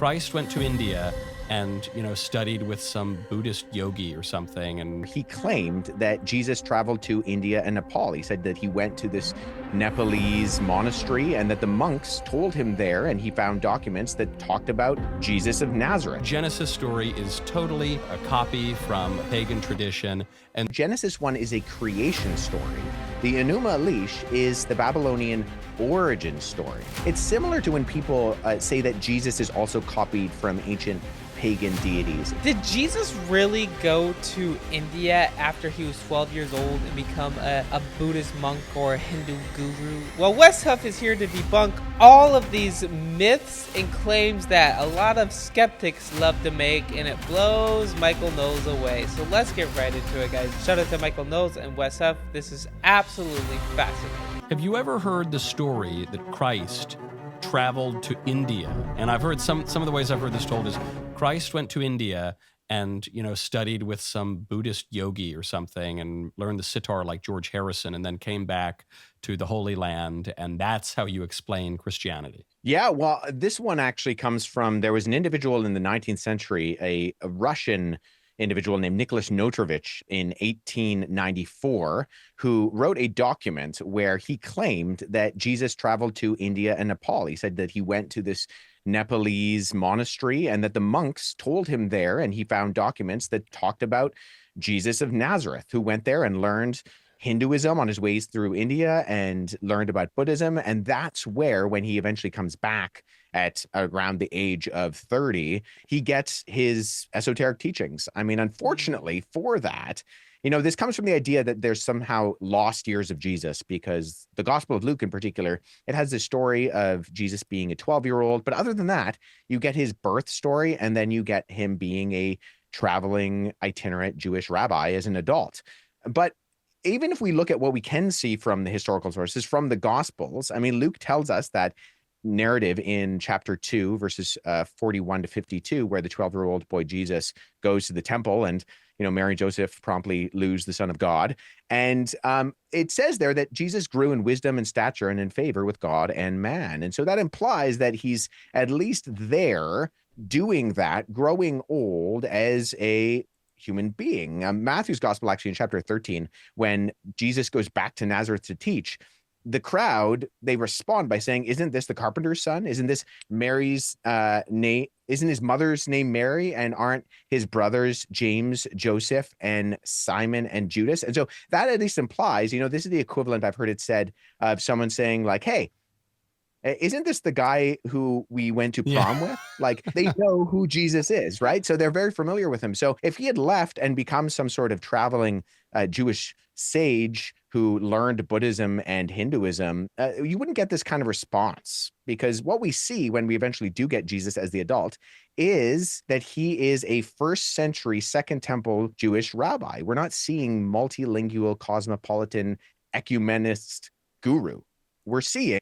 Christ went to India and, studied with some Buddhist yogi or something. And He claimed that Jesus traveled to India and Nepal. He said that he went to this Nepalese monastery and that the monks told him there, and he found documents that talked about Jesus of Nazareth. Genesis story is totally a copy from pagan tradition. And Genesis 1 is a creation story. The Enuma Elish is the Babylonian origin story. It's similar to when people say that Jesus is also copied from ancient pagan deities. Did Jesus really go to India after he was 12 years old and become a Buddhist monk or a Hindu guru? Well, Wes Huff is here to debunk all of these myths and claims that a lot of skeptics love to make, and it blows Michael Knowles away. So let's get right into it, guys. Shout out to Michael Knowles and Wes Huff. This is absolutely fascinating. have you ever heard the story that Christ traveled to India? And I've heard some of the ways I've heard this told is Christ went to India and, studied with some Buddhist yogi or something and learned the sitar like George Harrison, and then came back to the Holy Land. And that's how you explain Christianity. Yeah, well, this one actually comes from, there was an individual in the 19th century, a Russian individual named Nicholas Notrovich in 1894, who wrote a document where he claimed that Jesus traveled to India and Nepal. He said that he went to this Nepalese monastery and that the monks told him there, and he found documents that talked about Jesus of Nazareth, who went there and learned Hinduism on his ways through India and learned about Buddhism. And that's where, when he eventually comes back at around the age of 30, he gets his esoteric teachings. I mean, unfortunately for that, this comes from the idea that there's somehow lost years of Jesus, because the Gospel of Luke in particular, it has this story of Jesus being a 12-year-old. But other than that, you get his birth story, and then you get him being a traveling itinerant Jewish rabbi as an adult. But even if we look at what we can see from the historical sources, from the Gospels, I mean, Luke tells us that narrative in chapter 2, verses 41 to 52, where the 12-year-old boy Jesus goes to the temple, and Mary and Joseph promptly lose the Son of God. And it says there that Jesus grew in wisdom and stature and in favor with God and man. And so that implies that he's at least there doing that, growing old as a human being. Matthew's gospel, actually, in chapter 13, when Jesus goes back to Nazareth to teach, the crowd, they respond by saying, isn't this the carpenter's son? Isn't this Mary's name? Isn't his mother's name Mary? And aren't his brothers James, Joseph, and Simon and Judas? And so that at least implies, this is the equivalent, I've heard it said, of someone saying like, hey, isn't this the guy who we went to prom with? Like, they know who Jesus is, right? So they're very familiar with him. So if he had left and become some sort of traveling Jewish sage who learned Buddhism and Hinduism, you wouldn't get this kind of response, because what we see when we eventually do get Jesus as the adult is that he is a first century Second Temple Jewish rabbi. We're not seeing multilingual, cosmopolitan, ecumenist guru. We're seeing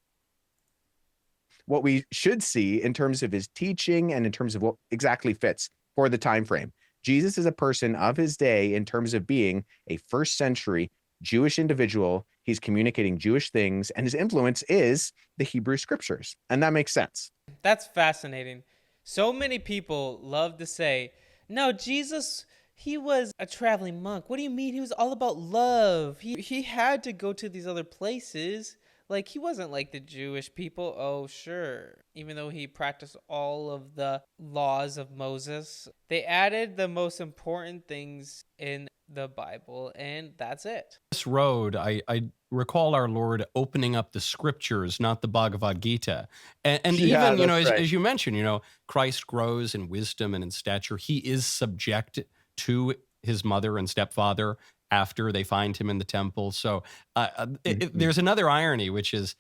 what we should see in terms of his teaching and in terms of what exactly fits for the time frame. Jesus is a person of his day in terms of being a first century Jewish individual. He's communicating Jewish things, and his influence is the Hebrew scriptures. And that makes sense. That's fascinating. So many people love to say, no, Jesus, he was a traveling monk. What do you mean? He was all about love. He had to go to these other places. Like, he wasn't like the Jewish people. Oh, sure. Even though he practiced all of the laws of Moses, they added the most important things in the Bible, and that's it. This road, I recall our Lord opening up the scriptures, not the Bhagavad Gita. And Yeah, even, that's right. as you mentioned, Christ grows in wisdom and in stature. He is subject to his mother and stepfather after they find him in the temple. So there's another irony, which is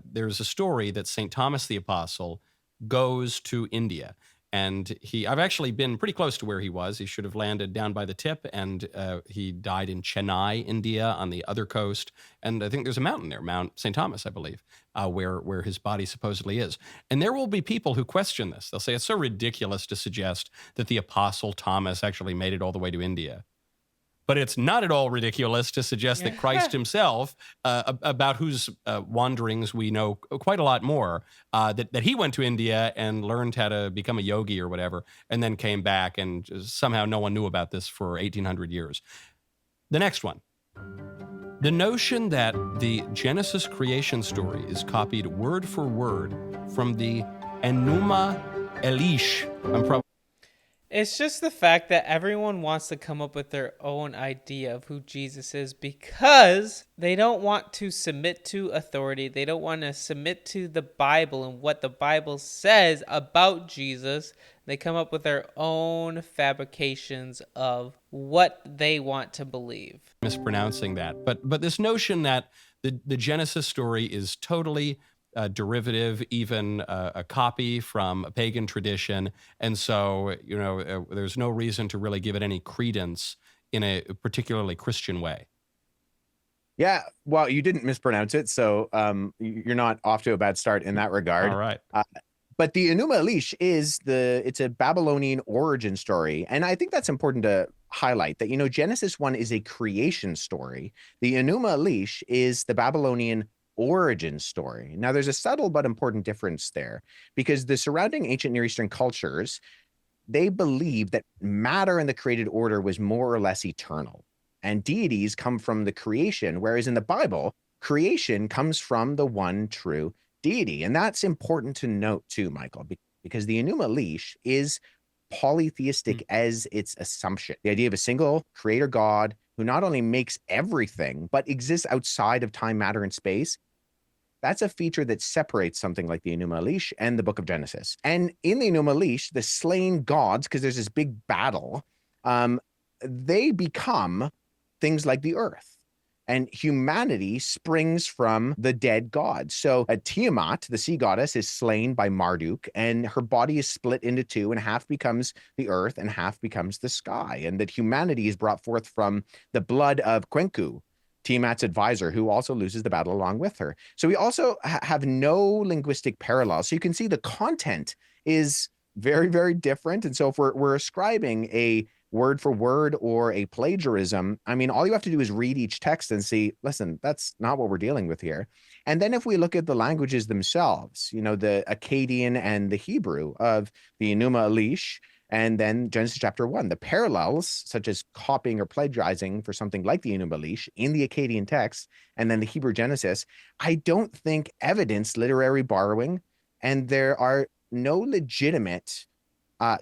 there's a story that St. Thomas the Apostle goes to India. And I've actually been pretty close to where he was. He should have landed down by the tip, and he died in Chennai, India, on the other coast. And I think there's a mountain there, Mount St. Thomas, I believe, where his body supposedly is. And there will be people who question this. They'll say it's so ridiculous to suggest that the Apostle Thomas actually made it all the way to India. But it's not at all ridiculous to suggest that Christ himself, about whose wanderings we know quite a lot more, that he went to India and learned how to become a yogi or whatever, and then came back, and somehow no one knew about this for 1800 years. The next one. The notion that the Genesis creation story is copied word for word from the Enuma Elish. It's just the fact that everyone wants to come up with their own idea of who Jesus is because they don't want to submit to authority. They don't want to submit to the Bible and what the Bible says about Jesus. They come up with their own fabrications of what they want to believe. Mispronouncing that. But this notion that the Genesis story is totally derivative, even a copy from a pagan tradition. And so, there's no reason to really give it any credence in a particularly Christian way. Yeah, well, you didn't mispronounce it, so you're not off to a bad start in that regard. All right. But the Enuma Elish it's a Babylonian origin story. And I think that's important to highlight that, Genesis 1 is a creation story. The Enuma Elish is the Babylonian origin story. Now, there's a subtle but important difference there because the surrounding ancient Near Eastern cultures, they believed that matter in the created order was more or less eternal. And deities come from the creation, whereas in the Bible, creation comes from the one true deity. And that's important to note too, Michael, because the Enuma Elish is polytheistic as its assumption. The idea of a single creator God who not only makes everything, but exists outside of time, matter, and space. That's a feature that separates something like the Enuma Elish and the book of Genesis. And in the Enuma Elish, the slain gods, because there's this big battle, they become things like the earth. And humanity springs from the dead gods. So Tiamat, the sea goddess, is slain by Marduk, and her body is split into two, and half becomes the earth and half becomes the sky. And that humanity is brought forth from the blood of Kwenku, Tiamat's advisor, who also loses the battle along with her. So we also have no linguistic parallels. So you can see the content is very, very different. And so if we're ascribing a word for word or a plagiarism, I mean, all you have to do is read each text and see, listen, that's not what we're dealing with here. And then if we look at the languages themselves, the Akkadian and the Hebrew of the Enuma Elish, and then Genesis chapter 1, the parallels, such as copying or plagiarizing for something like the Enuma Elish in the Akkadian text, and then the Hebrew Genesis, I don't think evidence literary borrowing, and there are no legitimate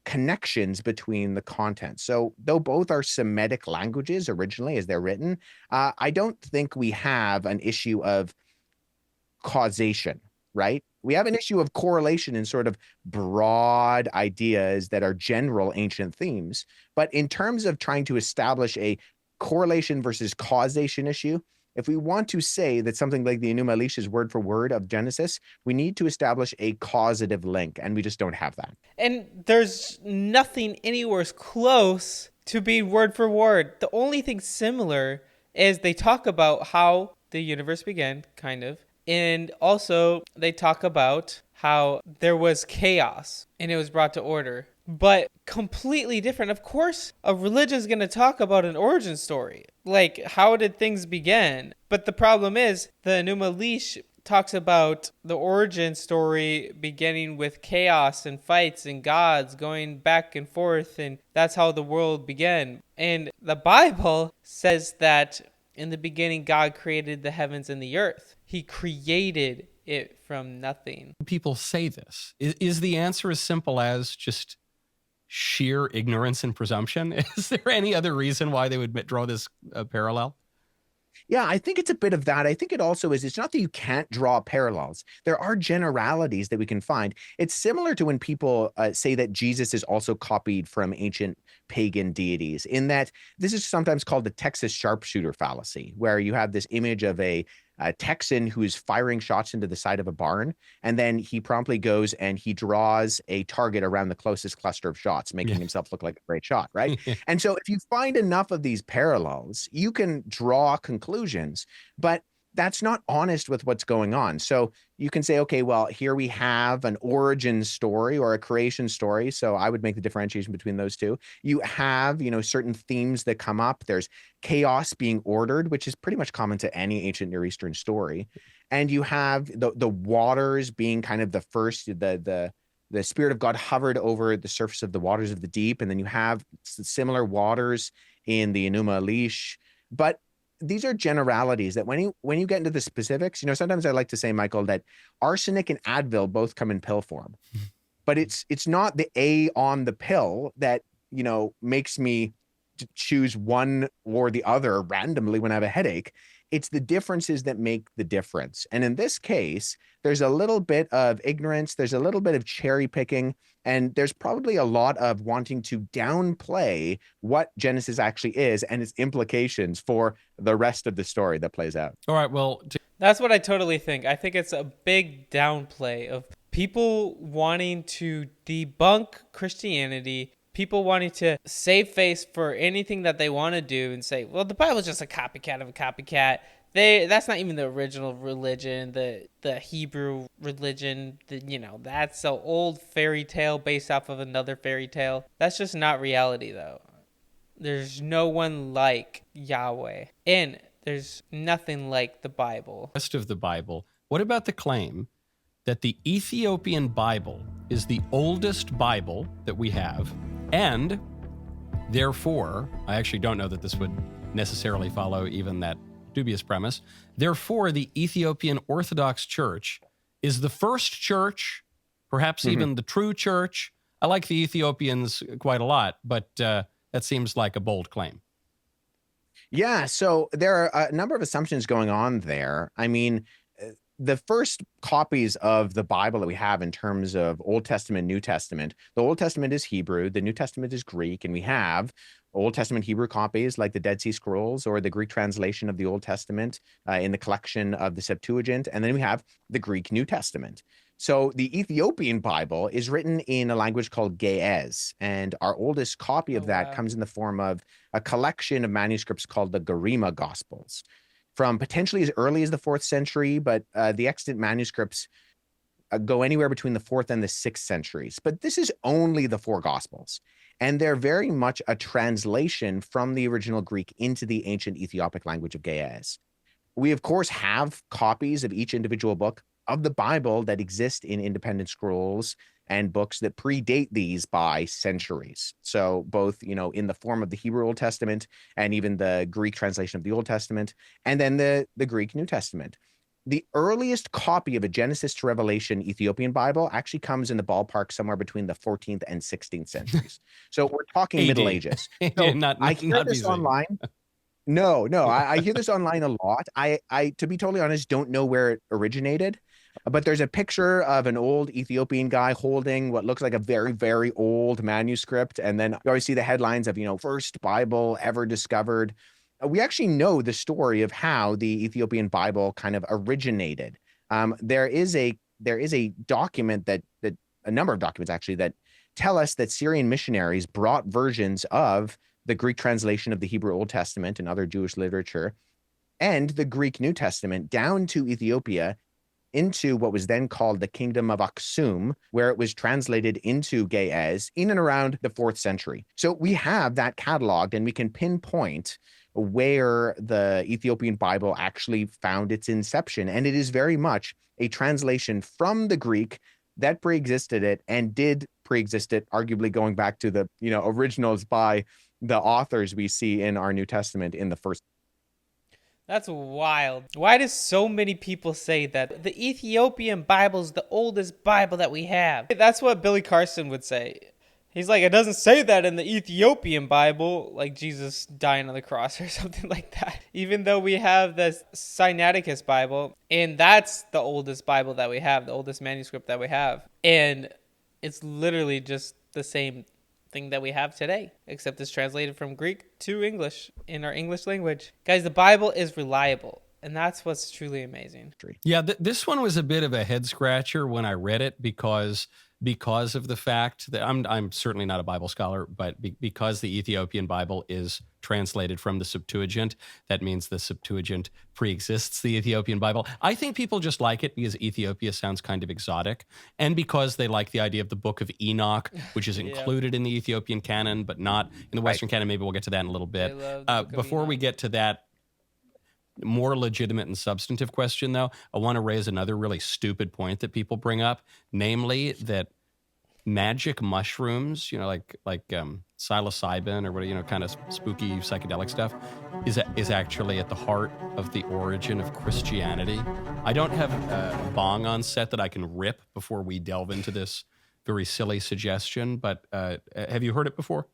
connections between the content. So though both are Semitic languages originally as they're written, I don't think we have an issue of causation, right? We have an issue of correlation in sort of broad ideas that are general ancient themes. But in terms of trying to establish a correlation versus causation issue, if we want to say that something like the Enuma Elish is word for word of Genesis, we need to establish a causative link, and we just don't have that. And there's nothing anywhere close to being word for word. The only thing similar is they talk about how the universe began, kind of, and also they talk about how there was chaos and it was brought to order. But completely different. Of course, a religion is going to talk about an origin story. Like, how did things begin? But the problem is, the Enuma Elish talks about the origin story beginning with chaos and fights and gods going back and forth, and that's how the world began. And the Bible says that in the beginning, God created the heavens and the earth. He created it from nothing. People say this. Is the answer as simple as just sheer ignorance and presumption? Is there any other reason why they would draw this parallel? Yeah, I think it's a bit of that. I think it also is, it's not that you can't draw parallels. There are generalities that we can find. It's similar to when people say that Jesus is also copied from ancient pagan deities, in that this is sometimes called the Texas sharpshooter fallacy, where you have this image of a Texan who is firing shots into the side of a barn, and then he promptly goes and he draws a target around the closest cluster of shots, making himself look like a great shot, right? And so if you find enough of these parallels, you can draw conclusions, but that's not honest with what's going on. So you can say, okay, well, here we have an origin story or a creation story. So I would make the differentiation between those two. You have, certain themes that come up. There's chaos being ordered, which is pretty much common to any ancient Near Eastern story. And you have the waters being kind of the first, the Spirit of God hovered over the surface of the waters of the deep. And then you have similar waters in the Enuma Elish. But these are generalities that when you get into the specifics, sometimes I like to say, Michael, that arsenic and Advil both come in pill form, but it's not the A on the pill that, makes me choose one or the other randomly when I have a headache. It's the differences that make the difference. And in this case, there's a little bit of ignorance, there's a little bit of cherry picking, and there's probably a lot of wanting to downplay what Genesis actually is and its implications for the rest of the story that plays out. All right, well, that's what I totally think. I think it's a big downplay of people wanting to debunk Christianity, people wanting to save face for anything that they want to do and say, well, the Bible's just a copycat of a copycat. That's not even the original religion, the Hebrew religion. That's an old fairy tale based off of another fairy tale. That's just not reality, though. There's no one like Yahweh, and there's nothing like the Bible. Rest of the Bible. What about the claim that the Ethiopian Bible is the oldest Bible that we have, and therefore, I actually don't know that this would necessarily follow even that dubious premise. Therefore, the Ethiopian Orthodox Church is the first church, perhaps even the true church. I like the Ethiopians quite a lot, but that seems like a bold claim. Yeah, so there are a number of assumptions going on there. I mean, the first copies of the Bible that we have in terms of Old Testament, New Testament, the Old Testament is Hebrew, the New Testament is Greek, and we have Old Testament Hebrew copies like the Dead Sea Scrolls or the Greek translation of the Old Testament in the collection of the Septuagint, and then we have the Greek New Testament. So the Ethiopian Bible is written in a language called Ge'ez, and our oldest copy of that comes in the form of a collection of manuscripts called the Garima Gospels, from potentially as early as the 4th century, but the extant manuscripts go anywhere between the 4th and the 6th centuries. But this is only the 4 Gospels, and they're very much a translation from the original Greek into the ancient Ethiopic language of Ge'ez. We, of course, have copies of each individual book of the Bible that exist in independent scrolls and books that predate these by centuries. So both, in the form of the Hebrew Old Testament and even the Greek translation of the Old Testament, and then the Greek New Testament. The earliest copy of a Genesis to Revelation Ethiopian Bible actually comes in the ballpark somewhere between the 14th and 16th centuries. So we're talking AD. Middle Ages. So I hear this online. No, I hear this online a lot. I, to be totally honest, don't know where it originated. But there's a picture of an old Ethiopian guy holding what looks like a very, very old manuscript. And then you always see the headlines of, first Bible ever discovered. We actually know the story of how the Ethiopian Bible kind of originated. There is a document that a number of documents actually that tell us that Syrian missionaries brought versions of the Greek translation of the Hebrew Old Testament and other Jewish literature and the Greek New Testament down to Ethiopia, into what was then called the Kingdom of Aksum, where it was translated into Ge'ez in and around the 4th century. So we have that cataloged, and we can pinpoint where the Ethiopian Bible actually found its inception. And it is very much a translation from the Greek that preexisted it, and did preexist it, arguably going back to the originals by the authors we see in our New Testament in the first. That's wild. Why do so many people say that the Ethiopian Bible is the oldest Bible that we have? That's what Billy Carson would say. He's like, it doesn't say that in the Ethiopian Bible, like Jesus dying on the cross or something like that. Even though we have the Sinaiticus Bible, and that's the oldest Bible that we have, the oldest manuscript that we have. And it's literally just the same thing that we have today, except it's translated from Greek to English in our English language. Guys, the Bible is reliable. And that's what's truly amazing. Yeah, this one was a bit of a head scratcher when I read it because of the fact that I'm certainly not a Bible scholar, but because the Ethiopian Bible is translated from the Septuagint, that means the Septuagint preexists the Ethiopian Bible. I think people just like it because Ethiopia sounds kind of exotic, and because they like the idea of the Book of Enoch, which is Yeah. included in the Ethiopian canon, but not in the Western canon. Maybe we'll get to that in a little bit. They love the Book of Before we Enoch. get to that more legitimate and substantive question, though, I want to raise another really stupid point that people bring up, namely that magic mushrooms, like psilocybin or whatever, kind of spooky psychedelic stuff, is actually at the heart of the origin of Christianity. I don't have a bong on set that I can rip before we delve into this very silly suggestion, but have you heard it before?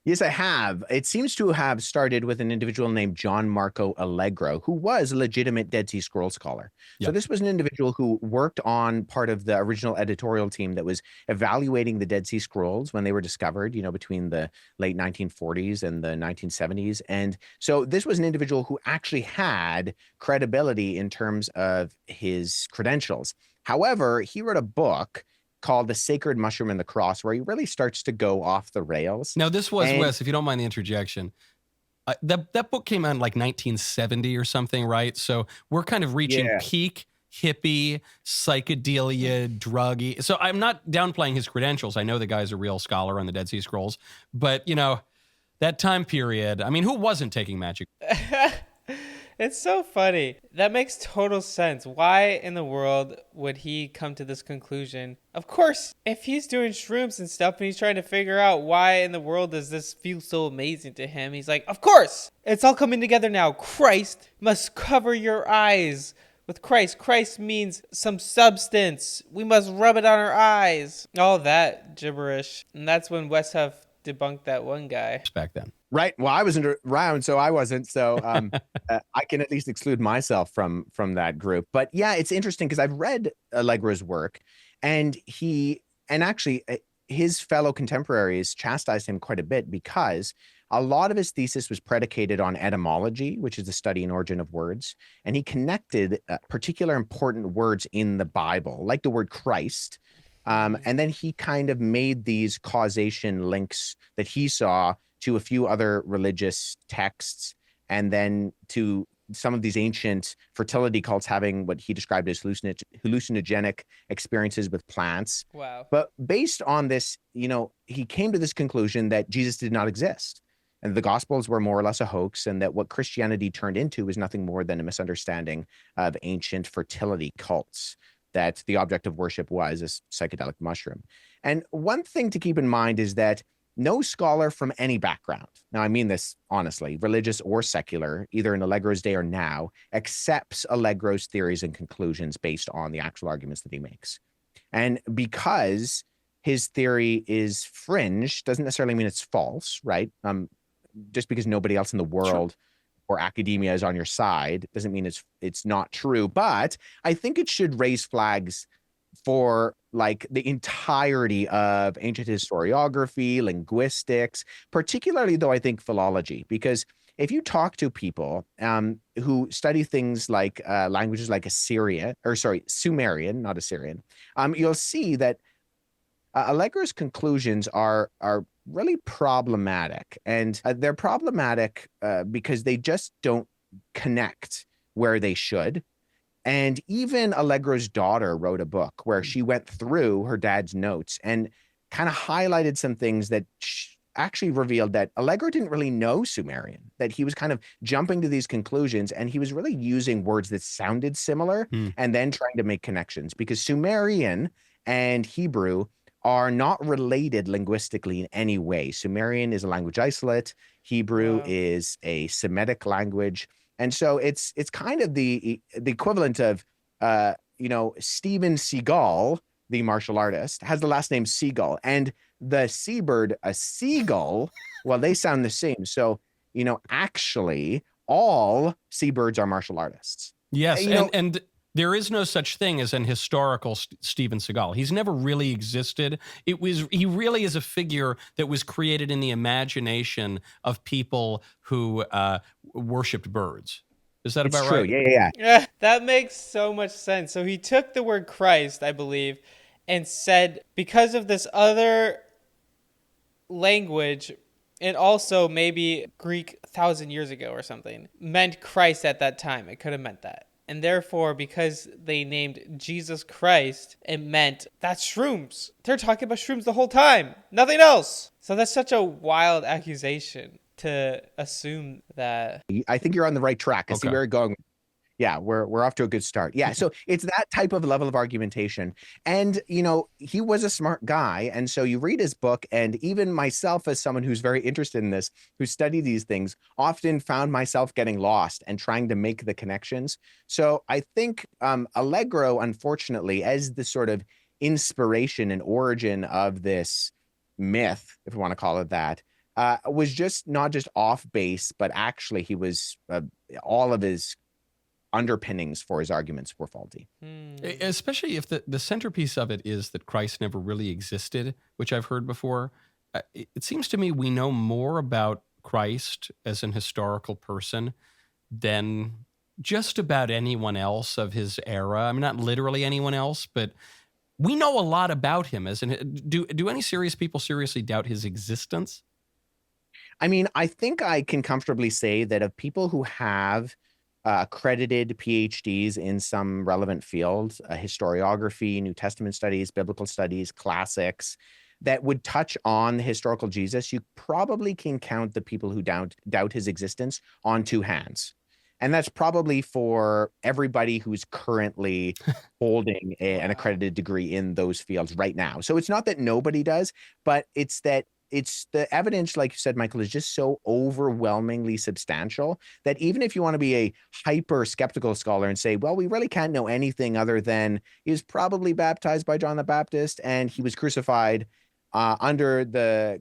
Yes, I have. It seems to have started with an individual named John Marco Allegro, who was a legitimate Dead Sea Scrolls scholar. So Yep. this was an individual who worked on part of the original editorial team that was evaluating the Dead Sea Scrolls when they were discovered, between the late 1940s and the 1970s. And so this was an individual who actually had credibility in terms of his credentials. However, he wrote a book called The Sacred Mushroom and the Cross, where he really starts to go off the rails. Now, this was, And- Wes, if you don't mind the interjection, that book came out in like 1970 or something, right? So we're kind of reaching Yeah. peak hippie, psychedelia, druggy. So I'm not downplaying his credentials. I know the guy's a real scholar on the Dead Sea Scrolls, but that time period, I mean, who wasn't taking magic? It's so funny. That makes total sense. Why in the world would he come to this conclusion? Of course, if he's doing shrooms and stuff and he's trying to figure out why in the world does this feel so amazing to him, he's like, of course, it's all coming together now. Christ must cover your eyes with Christ. Christ means some substance. We must rub it on our eyes. All that gibberish. And that's when Wes Huff debunked that one guy. Back then. Right. Well, I wasn't around, so I wasn't. So I can at least exclude myself from that group. But yeah, it's interesting because I've read Allegro's work, and actually his fellow contemporaries chastised him quite a bit because a lot of his thesis was predicated on etymology, which is the study and origin of words. And he connected particular important words in the Bible, like the word Christ. And then he kind of made these causation links that he saw to a few other religious texts, and then to some of these ancient fertility cults having what he described as hallucinogenic experiences with plants. Wow. But based on this, he came to this conclusion that Jesus did not exist, and the Gospels were more or less a hoax, and that what Christianity turned into was nothing more than a misunderstanding of ancient fertility cults, that the object of worship was a psychedelic mushroom. And one thing to keep in mind is that no scholar from any background, now I mean this honestly, religious or secular, either in Allegro's day or now, accepts Allegro's theories and conclusions based on the actual arguments that he makes. And because his theory is fringe, doesn't necessarily mean it's false, right? Just because nobody else in the world or academia is on your side doesn't mean it's not true. But I think it should raise flags for like the entirety of ancient historiography, linguistics, particularly though I think philology, because if you talk to people who study things like languages like Sumerian, not Assyrian, you'll see that Allegro's conclusions are really problematic, and they're problematic because they just don't connect where they should. And even Allegro's daughter wrote a book where she went through her dad's notes and kind of highlighted some things that actually revealed that Allegro didn't really know Sumerian, that he was kind of jumping to these conclusions, and he was really using words that sounded similar and then trying to make connections, because Sumerian and Hebrew are not related linguistically in any way. Sumerian is a language isolate. Hebrew is a Semitic language. And so it's kind of the equivalent of, Steven Seagal, the martial artist, has the last name Seagal, and the seabird, a seagull, well, they sound the same. So, actually all seabirds are martial artists. Yes. And there is no such thing as an historical Steven Seagal. He's never really existed. He really is a figure that was created in the imagination of people who worshipped birds. Is that It's about true. right? Yeah. Yeah, that makes so much sense. So he took the word Christ, I believe, and said because of this other language, and also maybe Greek 1,000 years ago or something, meant Christ at that time. It could have meant that. And therefore, because they named Jesus Christ, it meant that's shrooms. They're talking about shrooms the whole time. Nothing else. So that's such a wild accusation to assume that. I think you're on the right track. I see Okay. where you're going. Yeah, we're off to a good start. Yeah, so it's that type of level of argumentation. And he was a smart guy. And so you read his book, and even myself, as someone who's very interested in this, who study these things, often found myself getting lost and trying to make the connections. So I think Allegro, unfortunately, as the sort of inspiration and origin of this myth, if we want to call it that, was just not just off base, but actually he was all of his underpinnings for his arguments were faulty. Especially if the centerpiece of it is that Christ never really existed, which I've heard before. It seems to me we know more about Christ as an historical person than just about anyone else of his era. I mean, not literally anyone else, but we know a lot about him. Do any serious people seriously doubt his existence? I mean, I think I can comfortably say that of people who have accredited PhDs in some relevant field, historiography, New Testament studies, biblical studies, classics, that would touch on the historical Jesus, you probably can count the people who doubt his existence on two hands. And that's probably for everybody who's currently holding an accredited degree in those fields right now. So it's not that nobody does, but it's that it's the evidence, like you said, Michael, is just so overwhelmingly substantial that even if you want to be a hyper skeptical scholar and say, well, we really can't know anything other than he was probably baptized by John the Baptist and he was crucified under the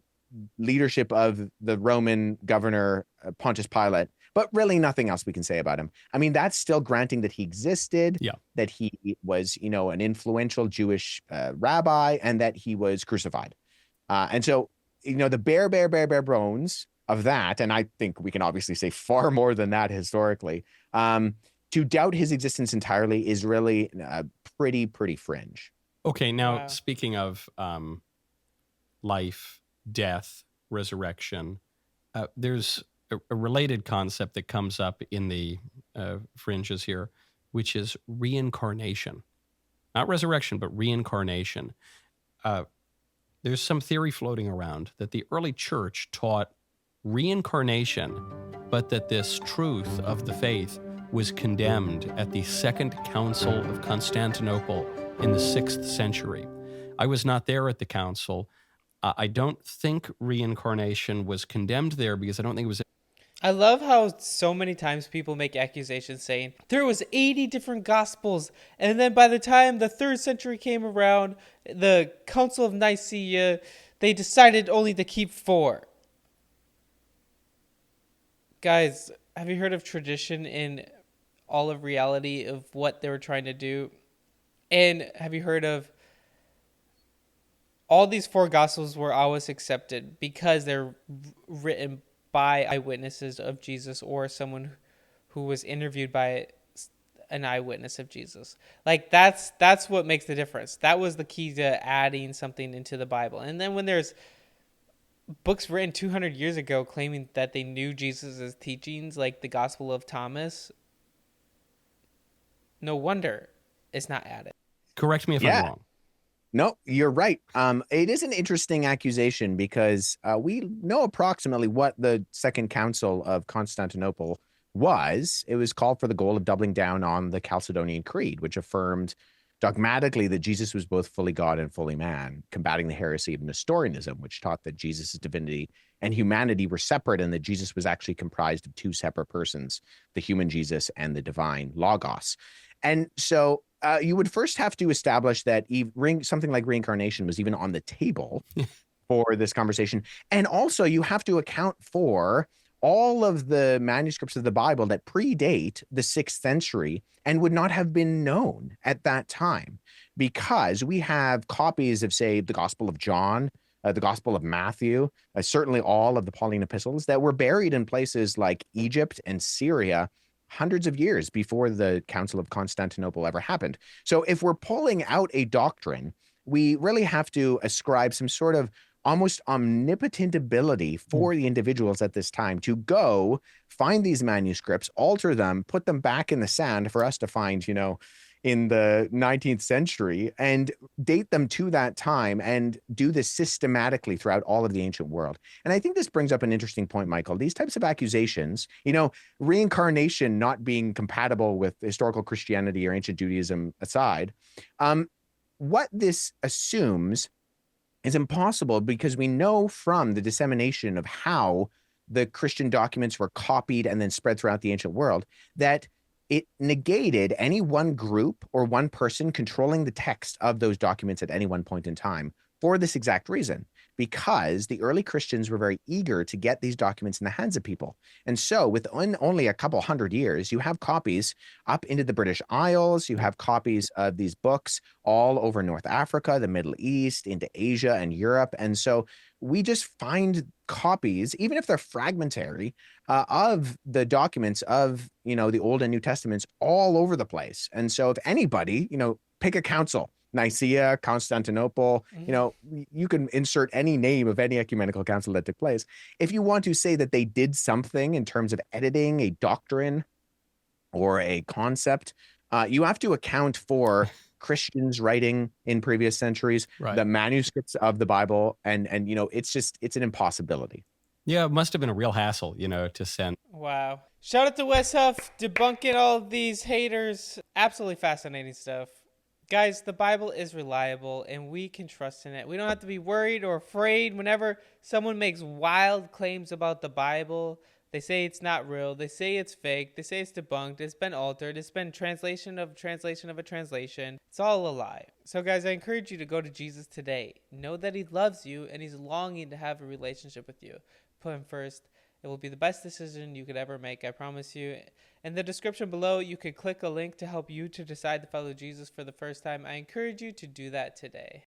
leadership of the Roman governor Pontius Pilate, but really nothing else we can say about him. I mean, that's still granting that he existed, that he was, an influential Jewish rabbi, and that he was crucified. And so, the bare bones of that, and I think we can obviously say far more than that historically, to doubt his existence entirely is really pretty fringe. Okay, now speaking of life, death, resurrection, there's a related concept that comes up in the fringes here, which is reincarnation. Not resurrection, but reincarnation. There's some theory floating around that the early church taught reincarnation, but that this truth of the faith was condemned at the Second Council of Constantinople in the 6th century. I was not there at the council. I don't think reincarnation was condemned there because I don't think it was. I love how so many times people make accusations saying there was 80 different gospels, and then by the time the 3rd century came around, the Council of Nicaea, they decided only to keep 4. Guys, have you heard of tradition in all of reality of what they were trying to do? And have you heard of all these 4 gospels were always accepted because they're written by eyewitnesses of Jesus or someone who was interviewed by an eyewitness of Jesus. Like that's what makes the difference. That was the key to adding something into the Bible. And then when there's books written 200 years ago claiming that they knew Jesus' teachings, like the Gospel of Thomas, no wonder it's not added. Correct me if I'm wrong. No, you're right. It is an interesting accusation because we know approximately what the Second Council of Constantinople was. It was called for the goal of doubling down on the Chalcedonian Creed, which affirmed dogmatically that Jesus was both fully God and fully man, combating the heresy of Nestorianism, which taught that Jesus' divinity and humanity were separate and that Jesus was actually comprised of 2 separate persons, the human Jesus and the divine Logos. And so you would first have to establish that something like reincarnation was even on the table for this conversation. And also you have to account for all of the manuscripts of the Bible that predate the 6th century and would not have been known at that time, because we have copies of, say, the Gospel of John, the Gospel of Matthew, certainly all of the Pauline epistles that were buried in places like Egypt and Syria hundreds of years before the Council of Constantinople ever happened. So if we're pulling out a doctrine, we really have to ascribe some sort of almost omnipotent ability for the individuals at this time to go find these manuscripts, alter them, put them back in the sand for us to find, in the 19th century, and date them to that time and do this systematically throughout all of the ancient world. And I think this brings up an interesting point, Michael. These types of accusations, reincarnation not being compatible with historical Christianity or ancient Judaism aside, what this assumes is impossible, because we know from the dissemination of how the Christian documents were copied and then spread throughout the ancient world that it negated any one group or one person controlling the text of those documents at any one point in time, for this exact reason, because the early Christians were very eager to get these documents in the hands of people. And so within only a couple hundred years, you have copies up into the British Isles, you have copies of these books all over North Africa, the Middle East, into Asia and Europe. And so we just find copies, even if they're fragmentary, of the documents of, the Old and New Testaments all over the place. And so if anybody, pick a council, Nicaea, Constantinople, you can insert any name of any ecumenical council that took place. If you want to say that they did something in terms of editing a doctrine or a concept, you have to account for Christians writing in previous centuries, the manuscripts of the Bible, and it's an impossibility. Yeah, it must have been a real hassle, to send. Wow. Shout out to Wes Huff debunking all these haters. Absolutely fascinating stuff. Guys, the Bible is reliable and we can trust in it. We don't have to be worried or afraid whenever someone makes wild claims about the Bible. They say it's not real. They say it's fake. They say it's debunked. It's been altered. It's been translation of a translation. It's all a lie. So guys, I encourage you to go to Jesus today. Know that he loves you and he's longing to have a relationship with you. Put him first. It will be the best decision you could ever make, I promise you. In the description below, you could click a link to help you to decide to follow Jesus for the first time. I encourage you to do that today.